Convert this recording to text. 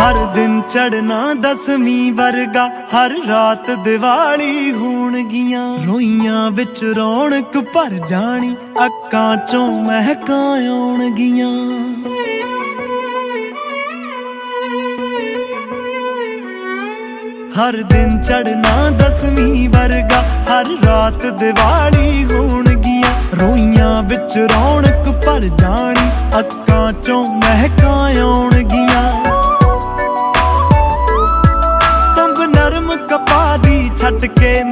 हर दिन चढ़ना दसवीं वर्गा, हर रात दिवाली होणगियां। रोइयां विच रौनक भर जानी, अक्कां चों महकां आउणगियां। हर दिन चढ़ना दसवीं वर्गा, हर रात दिवाली होणगियां। रोइयां विच रौनक भर जानी, अक्कां चों महकां आउणगियां। नरम कपा दी छट के